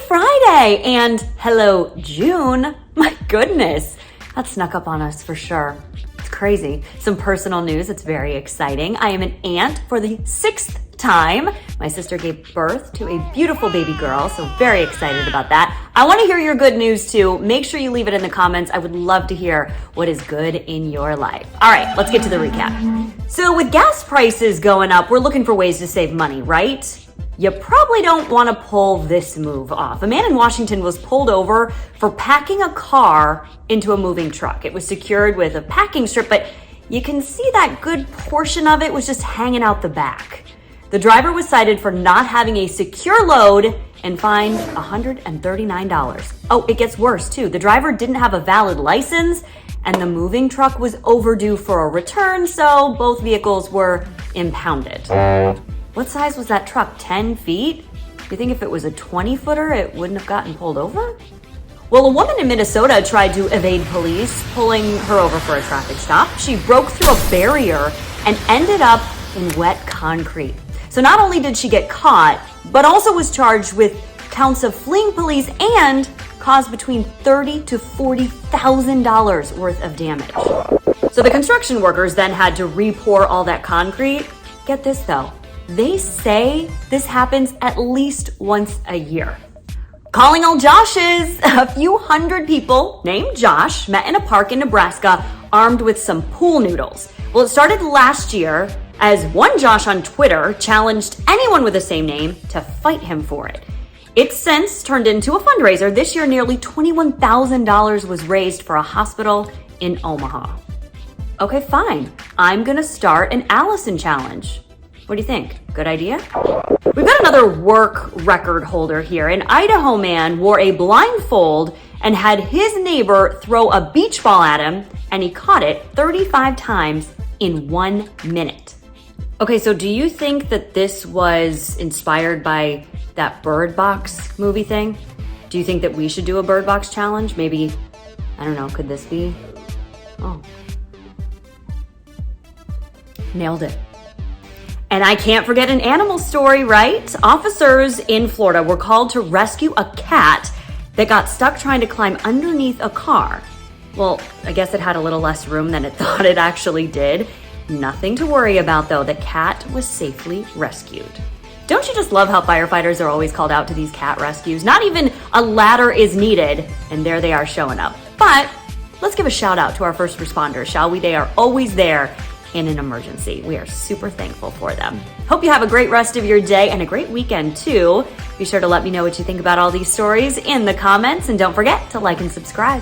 Friday and hello June. My goodness, that snuck up on us for sure. It's crazy. Some personal news, it's very exciting. I am an aunt for the 6th time. My sister gave birth to a beautiful baby girl, so very excited about that. I want to hear your good news too. Make sure you leave it in the comments. I would love to hear what is good in your life. All right, let's get to the recap. So with gas prices going up, we're looking for ways to save money, right? You probably don't want to pull this move off. A man in Washington was pulled over for packing a car into a moving truck. It was secured with a packing strip, but you can see that good portion of it was just hanging out the back. The driver was cited for not having a secure load and fined $139. Oh, it gets worse too. The driver didn't have a valid license and the moving truck was overdue for a return, so both vehicles were impounded. What size was that truck, 10 feet? You think if it was a 20-footer, it wouldn't have gotten pulled over? Well, a woman in Minnesota tried to evade police, pulling her over for a traffic stop. She broke through a barrier and ended up in wet concrete. So not only did she get caught, but also was charged with counts of fleeing police and caused between $30,000 to $40,000 worth of damage. So the construction workers then had to re-pour all that concrete. Get this though, they say this happens at least once a year. Calling all Joshes! A few hundred people named Josh met in a park in Nebraska armed with some pool noodles. Well, it started last year as one Josh on Twitter challenged anyone with the same name to fight him for it. It's since turned into a fundraiser. This year, nearly $21,000 was raised for a hospital in Omaha. Okay, fine. I'm gonna start an Allison challenge. What do you think? Good idea? We've got another work record holder here. An Idaho man wore a blindfold and had his neighbor throw a beach ball at him, and he caught it 35 times in 1 minute. Okay, so do you think that this was inspired by that Bird Box movie thing? Do you think that we should do a Bird Box challenge? Maybe, I don't know, could this be? Oh. Nailed it. And I can't forget an animal story, right? Officers in Florida were called to rescue a cat that got stuck trying to climb underneath a car. Well, I guess it had a little less room than it thought it actually did. Nothing to worry about though, the cat was safely rescued. Don't you just love how firefighters are always called out to these cat rescues? Not even a ladder is needed, and there they are showing up. But let's give a shout out to our first responders, shall we? They are always there in an emergency. We are super thankful for them. Hope you have a great rest of your day and a great weekend too. Be sure to let me know what you think about all these stories in the comments, and don't forget to like and subscribe.